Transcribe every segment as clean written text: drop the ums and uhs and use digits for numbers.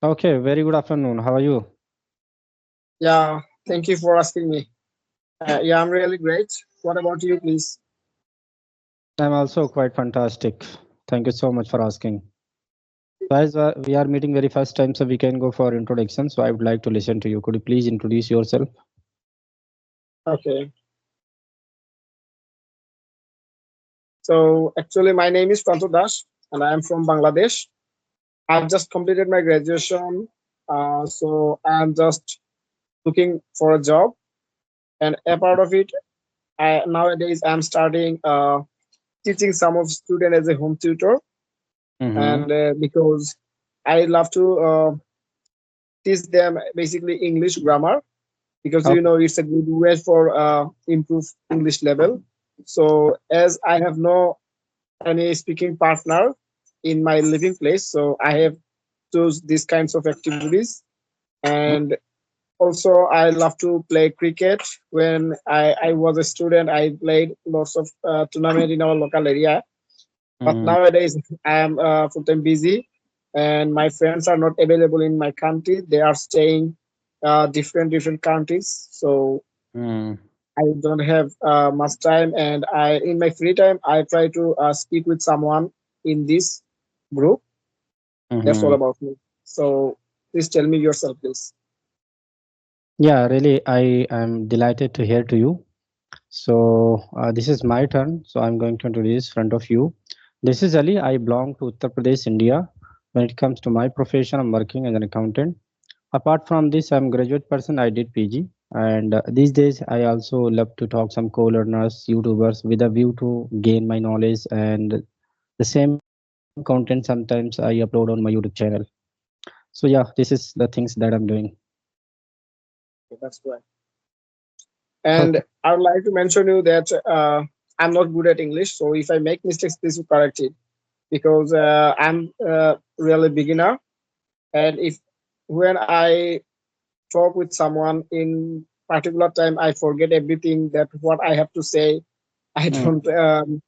Okay, very good afternoon. How are you? Yeah, thank you for asking me. Yeah, I'm really great. What about you, please? I'm also quite fantastic. Thank you so much for asking. Guys, we are meeting very first time, so we can go for introduction. So I would like to listen to you. Could you please introduce yourself? Okay. So actually, my name is Pranto Das, and I am from Bangladesh. I've just completed my graduation, so I'm just looking for a job. And a part of it, I nowadays I'm starting teaching some of student as a home tutor, Mm-hmm. and because I love to teach them basically English grammar because Okay. it's a good way for improve English level. So as I have no any speaking partner in my living place, so I have choose these kinds of activities. And also I love to play cricket. When I was a student, I played lots of tournament in our local area, but Mm-hmm. nowadays I am full-time busy and my friends are not available in my country. They are staying different countries, so I don't have much time, and I in my free time I try to speak with someone in this group. That's all Mm-hmm. about me. So please tell me yourself, please. Yeah, really, I am delighted to hear to you. So this is my turn. So I'm going to introduce front of you. This is Ali. I belong to Uttar Pradesh, India. When it comes to my profession, I'm working as an accountant. Apart from this, I'm graduate person. I did PG, and these days I also love to talk some co-learners, YouTubers, with a view to gain my knowledge. And the same content sometimes I upload on my YouTube channel. So yeah, this is the things that I'm doing. Okay, that's right. Okay. And I would like to mention you that I'm not good at English, so if I make mistakes, please correct it because I'm really beginner. And if when I talk with someone in particular time, I forget everything that what I have to say. I Mm, don't.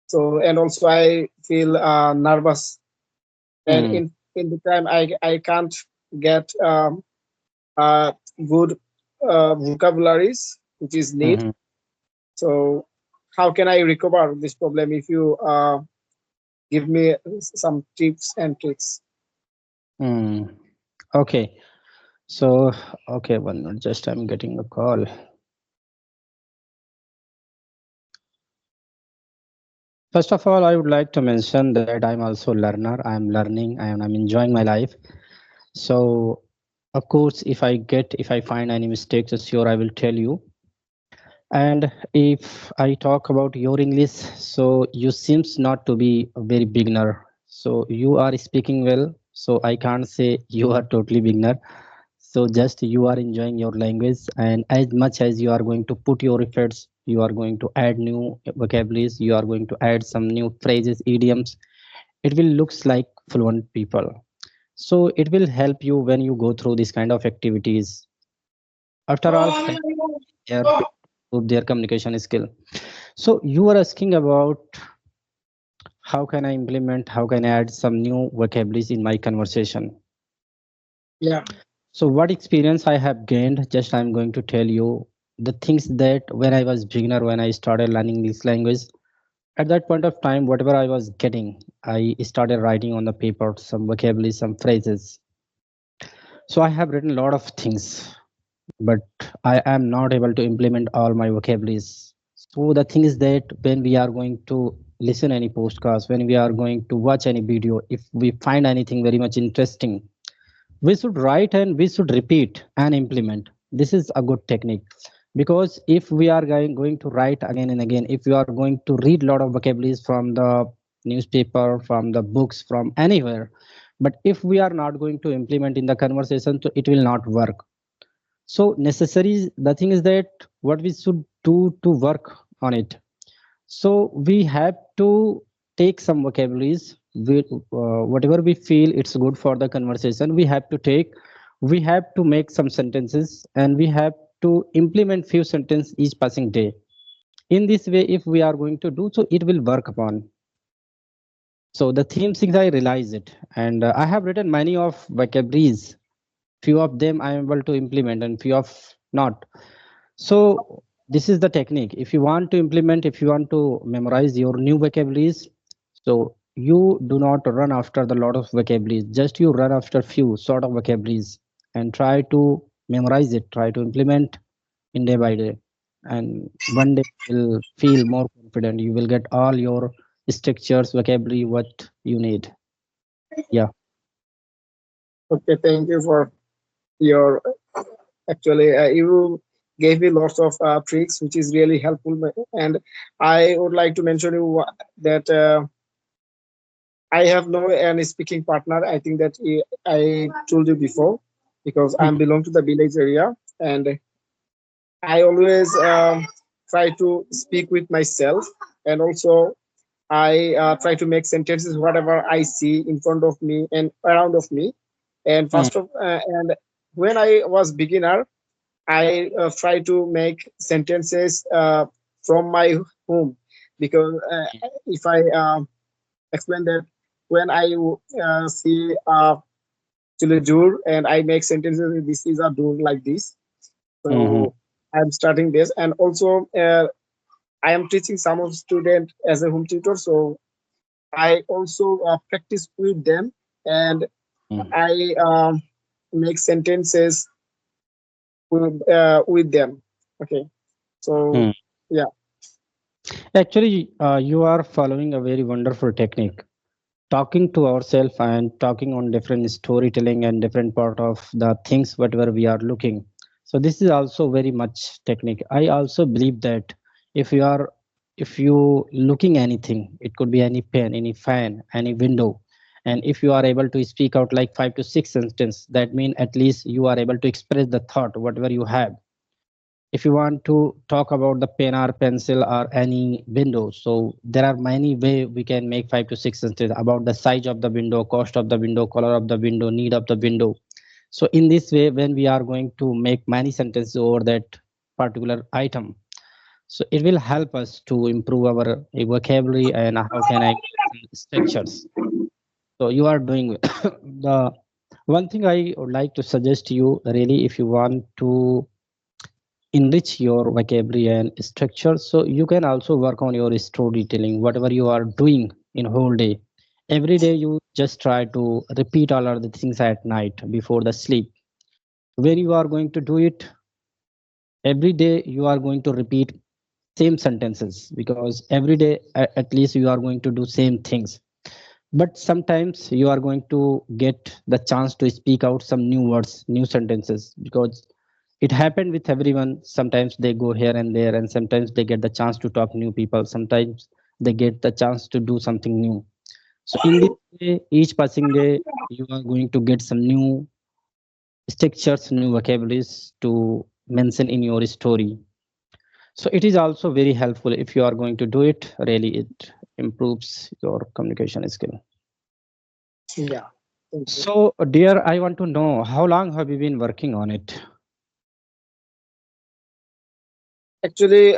So and also I feel nervous, and mm, in the time I can't get good vocabularies which is need. mhm, So how can I recover this problem if you give me some tips and tricks? mm. Okay. So okay, one minute. Just I'm getting a call. First of all, I would like to mention that I'm also learner. I'm learning and I'm enjoying my life. So, of course, if I find any mistakes, sure I will tell you. And if I talk about your English, so you seems not to be a very beginner. So you are speaking well. So I can't say you are totally beginner. So just you are enjoying your language, and as much as you are going to put your efforts, you are going to add new vocabularies, you are going to add some new phrases, idioms. It will looks like fluent people. So it will help you when you go through this kind of activities. After all, here to improve their communication skill. So you are asking about how can I implement, how can I add some new vocabularies in my conversation. Yeah. So what experience I have gained, just I'm going to tell you the things that when I was beginner, when I started learning this language, at that point of time, whatever I was getting, I started writing on the paper some vocabulary, some phrases. So I have written a lot of things, but I am not able to implement all my vocabularies. So the thing is that when we are going to listen any postcast, when we are going to watch any video, if we find anything very much interesting, we should write and we should repeat and implement. This is a good technique, because if we are going to write again and again, if we are going to read a lot of vocabularies from the newspaper, from the books, from anywhere, but if we are not going to implement in the conversation, so it will not work. So necessary, the thing is that what we should do to work on it, so we have to take some vocabularies, whatever we feel it's good for the conversation, we have to take, we have to make some sentences, and we have to implement few sentences each passing day. In this way, if we are going to do so, it will work upon. So the theme things I realize it, and I have written many of vocabularies. Few of them I am able to implement and few of not. So this is the technique. If you want to implement, if you want to memorize your new vocabularies, so you do not run after the lot of vocabularies, just you run after few sort of vocabularies and try to memorize it, try to implement in day by day, and one day you will feel more confident. You will get all your structures, vocabulary what you need. Yeah. Okay, thank you for your actually you gave me lots of tricks which is really helpful, and I would like to mention you that I have no any speaking partner. I think that I told you before, because I Hmm. belong to the village area, and I always try to speak with myself, and also I try to make sentences whatever I see in front of me and around of me. And Hmm. and when I was beginner, I try to make sentences from my home, because if I explain that, when I see Chilajur and I make sentences, this is a do like this. Hmm. So I'm starting this, and also I am teaching some of student as a home tutor. So I also practice with them, and Hmm. I make sentences with them. Okay, so Hmm. yeah. Actually, you are following a very wonderful technique, talking to ourselves and talking on different storytelling and different part of the things whatever we are looking. So this is also very much technique. I also believe that if you are, if you looking anything, it could be any pen, any fan, any window, and if you are able to speak out like 5 to 6 sentences, that mean at least you are able to express the thought whatever you have. If you want to talk about the pen or pencil or any window, so there are many way we can make 5 to 6 sentences about the size of the window, cost of the window, color of the window, need of the window. So in this way, when we are going to make many sentences over that particular item, so it will help us to improve our vocabulary and how can I structures. So you are doing the one thing I would like to suggest you, really, if you want to enrich your vocabulary and structure, so you can also work on your storytelling whatever you are doing in whole day. Every day you just try to repeat all of the things at night before the sleep. When you are going to do it every day, you are going to repeat same sentences, because every day at least you are going to do same things. But sometimes you are going to get the chance to speak out some new words, new sentences, because it happened with everyone. Sometimes they go here and there, and sometimes they get the chance to talk new people, sometimes they get the chance to do something new. So in this way, each passing day, you are going to get some new structures, new vocabularies to mention in your story. So it is also very helpful. If you are going to do it, really it improves your communication skill. Yeah, thank you. So, dear, I want to know how long have you been working on it? Actually,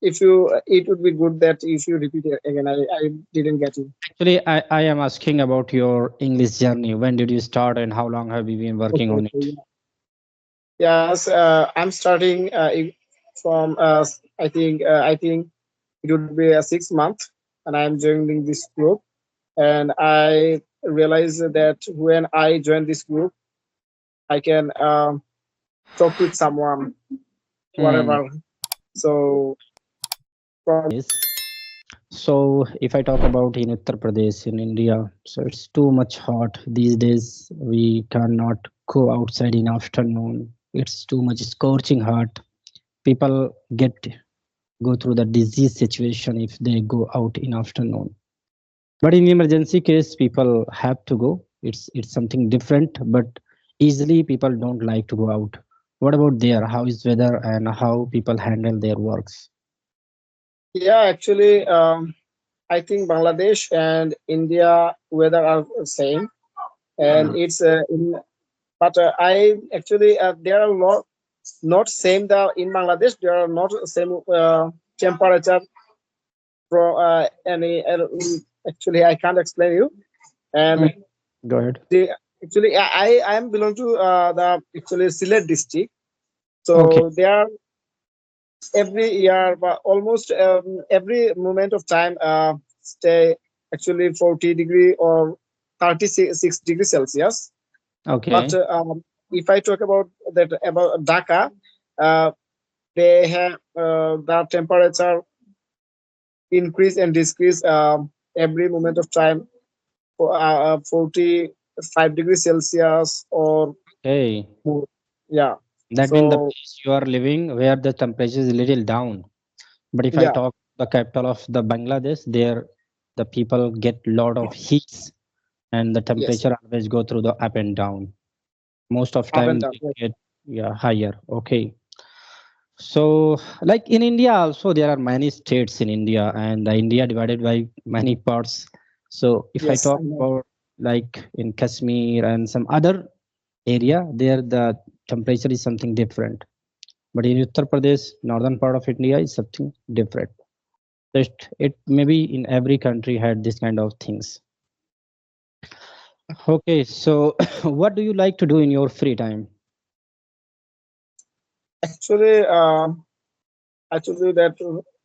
if you, it would be good that if you repeat it again. I didn't get you. Actually, I am asking about your English journey. When did you start and how long have you been working Okay, on okay, it? yeah. Yes, I'm starting from I think it would be a 6 month, and I'm joining this group. And I realized that when I join this group, I can talk with someone, Hmm. whatever. So from Yes. So, if I talk about in Uttar Pradesh in India, so it's too much hot these days. We cannot go outside in afternoon. It's too much scorching hot. People get go through the disease situation if they go out in afternoon. But in emergency case, people have to go. It's something different, but easily people don't like to go out. What about there? How is weather and how people handle their works? yeah, actually, I think Bangladesh and India weather are same, and Hmm. it's in. But I actually there are not same the in Bangladesh. There are not same temperature from any actually I can't explain you. And Mm. Go ahead. the actually I am belong to the actually Sylhet district. Okay. So there every year, but almost every moment of time, stay actually 40 degree or 36 degrees Celsius. But Okay. if I talk about that about Dhaka, uh, they have the temperature increase and decrease every moment of time for 45 degrees Celsius or Okay. more. Yeah. That means the So place you are living where the temperature is little down. But if I yeah, talk the capital of the Bangladesh, there the people get lot of heats and the yes, temperature always go through the up and down. Most of up and time down. they Yes. get, yeah, higher. Okay. So like in India also there are many states in India and the India divided by many parts. So if I Yes, I talk know. about like in Kashmir and some other area, there the temperature is something different. But in Uttar Pradesh, northern part of India is something different. Just it maybe in every country had this kind of things. Okay, so what do you like to do in your free time? Actually, I told you that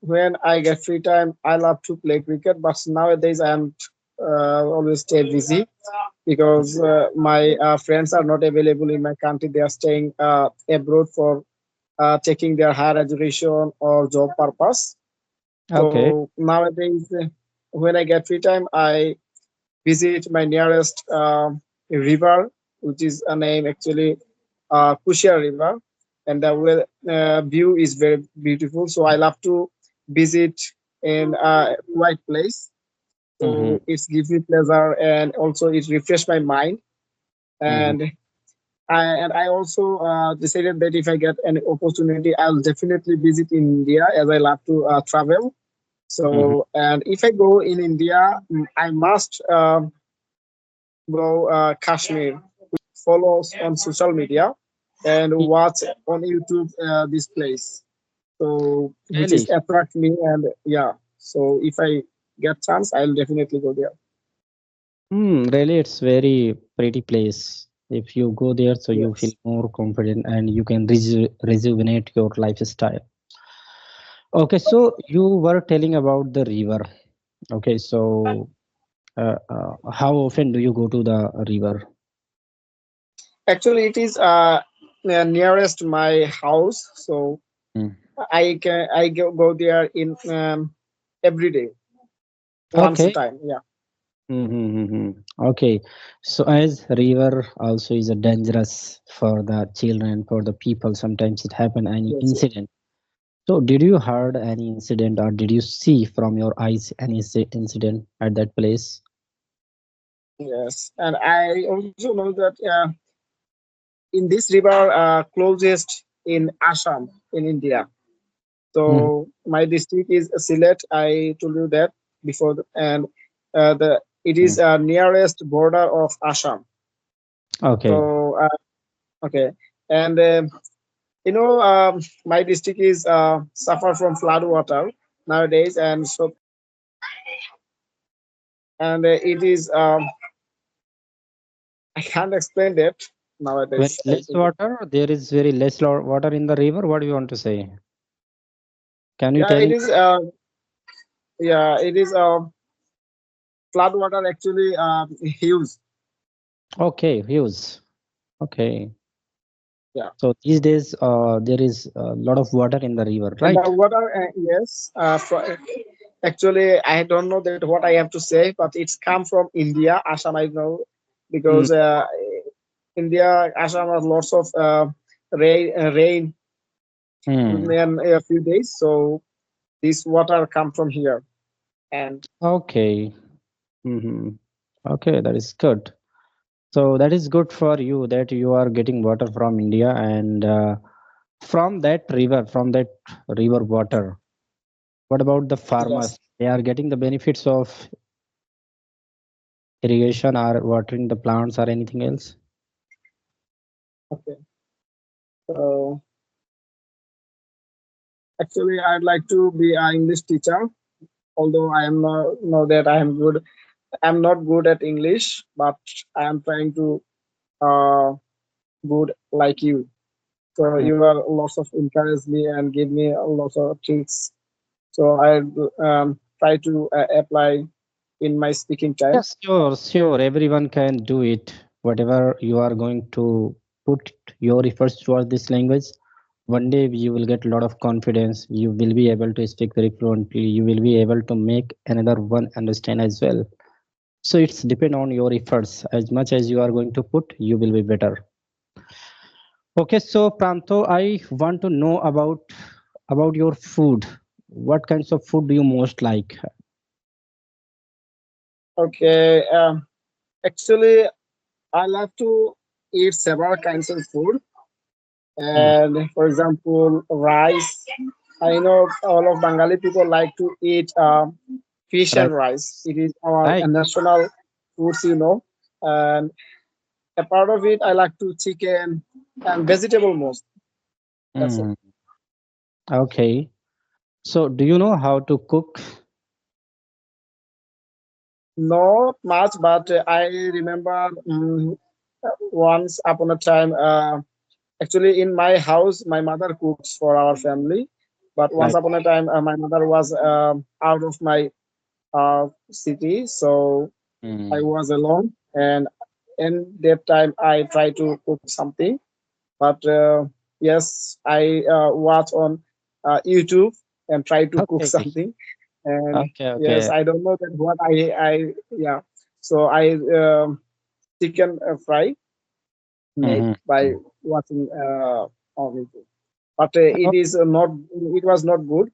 when I get free time, I love to play cricket. But nowadays, I am always stay busy because my friends are not available in my country. They are staying abroad for taking their higher education or job purpose. Okay. So nowadays, when I get free time, I visit my nearest river, which is a name actually Kushia River, and the view is very beautiful. So I love to visit in a quiet place. Mm-hmm. So it gives me pleasure and also it refresh my mind. Mm-hmm. And I also decided that if I get an opportunity, I'll definitely visit India as I love to travel. Mm-hmm. So and if I go in India, I must go Kashmir. Follow us on social media and watch on YouTube this place. So which is Really? attract me and yeah. So if I get chance, I'll definitely go there. Really, it's very pretty place. If you go there, so you feel Yes. more confident and you can rejuvenate your lifestyle. Okay, so you were telling about the river. Okay, so how often do you go to the river? Actually, it is nearest my house, so Mm. I go there in every day, once a Okay. time. Yeah. Mm-hmm. Okay, so as river also is a dangerous for the children, for the people. Sometimes it happen any Yes. Yes. incident. So did you heard any incident or did you see from your eyes any incident at that place? Yes. And I also know that in this river closest in Assam in India. Mhm. So my district is Sylhet. I told you that before, and the it is Mm. nearest border of Assam. Okay, So okay, and my district is suffer from flood water nowadays, and so and it is I can't explain that very nowadays. I less think water. There is very less water in the river. What do you want to say? Can you yeah, tell it me? is it is flood water actually huge. Okay, views. Okay, Yeah. so these days there is a lot of water in the river, And right? the water, yes. Actually, I don't know that what I have to say, but it's come from India, Assam. I know Mm. because India, Assam has lots of rain Mm. in a few days, so this water come from here. And Okay. Mm-hmm. Okay, that is good. So that is good for you that you are getting water from India and from that river water. What about the yes, farmers? They are getting the benefits of irrigation or watering the plants or anything else? okay. So actually, I'd like to be an English teacher although I am not know that I am good. I'm not good at English, but I am trying to uh good like you. So Mm. you are lots of encourage me and give me a lot of tricks. So I try to apply in my speaking time. Yes, sure, sure. Everyone can do it. Whatever you are going to put your efforts towards this language, one day you will get a lot of confidence. You will be able to speak very fluently. You will be able to make another one understand as well. So it's depend on your efforts. As much as you are going to put, you will be better. Okay, so Pranto, I want to know about your food. What kinds of food do you most like? Okay. Actually, I love to eat several kinds of food. Hmm, And for example, rice. I know all of Bengali people like to eat fish and right, rice. It is our right. national foods, you know. And a part of it, I like to chicken and vegetable most. That's it. Hmm, okay. So do you know how to cook? Not much, but I remember once upon a time. Actually, in my house, my mother cooks for our family. But once Right. upon a time, my mother was out of my city, so I Hmm. was alone, and in that time I tried to cook something. But yes, I watch on YouTube and try to cook Okay. something. And Okay. yes, Okay. I don't know that what I yeah. So I chicken fry made Hmm. by watching on YouTube. But it Okay. is not. It was not good.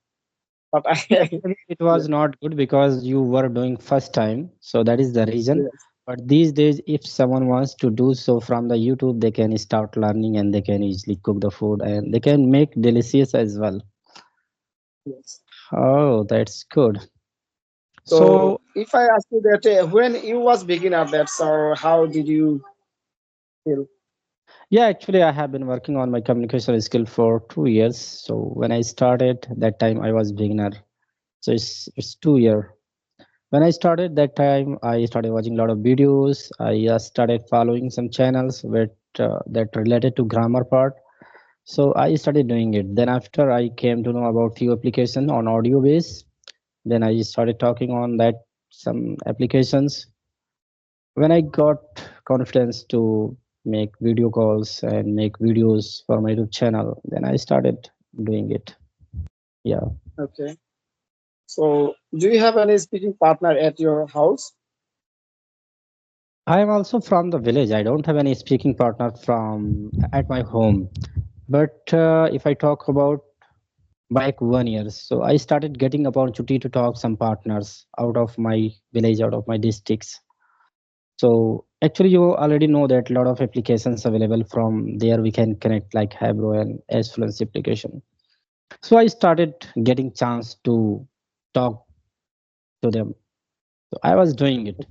But I Yeah, actually, it was yes, not good because you were doing first time, so that is the reason. yes, But these days, if someone wants to do so from the YouTube, they can start learning and they can easily cook the food and they can make delicious as well. yes. Oh, that's good. So So if I ask you that when you was beginner that, so how did you feel? yeah, actually, I have been working on my communication skill for 2 years. So when I started that time, I was beginner. So it's 2 year. When I started that time, I started watching a lot of videos. I started following some channels with that related to grammar part. So I started doing it. Then after I came to know about few applications on audio base. Then I started talking on that some applications. When I got confidence to make video calls and make videos for my YouTube channel, then I started doing it. Yeah. Okay. So do you have any speaking partner at your house? I am also from the village. I don't have any speaking partner from at my home. But if I talk about back 1 year, so I started getting opportunity to talk some partners out of my village, out of my districts. So actually, you already know that a lot of applications available from there. We can connect like Habro and S Fluency application. So I started getting chance to talk to them. So I was doing it.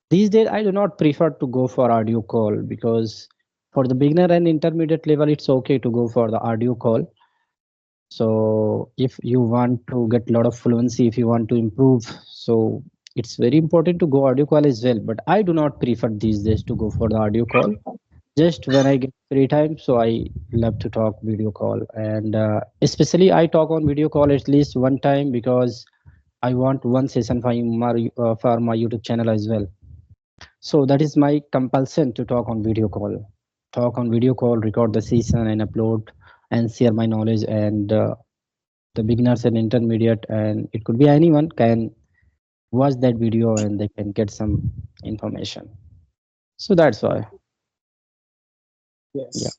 These days, I do not prefer to go for audio call because for the beginner and intermediate level, it's okay to go for the audio call. So if you want to get a lot of fluency, if you want to improve, so it's very important to go audio call as well. But I do not prefer these days to go for the audio call. Just when I get free time, so I love to talk video call, and especially I talk on video call at least one time because I want one session for my YouTube channel as well. So that is my compulsion to talk on video call. Talk on video call, record the session and upload and share my knowledge and the beginners and intermediate and it could be anyone can watch that video and they can get some information. So that's why. Yeah. Yes.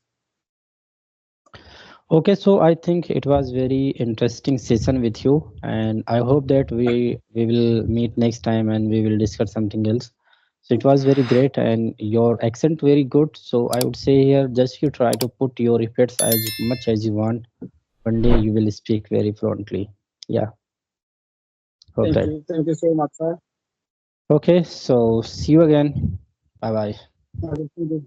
Okay, so I think it was very interesting session with you, and I hope that we will meet next time and we will discuss something else. So it was very great, and your accent very good. So I would say here, just you try to put your efforts as much as you want. One day you will speak very fluently. Yeah, hope Thank that. you. Thank you so much, sir. Okay, so see you again. Bye bye. Have a good day.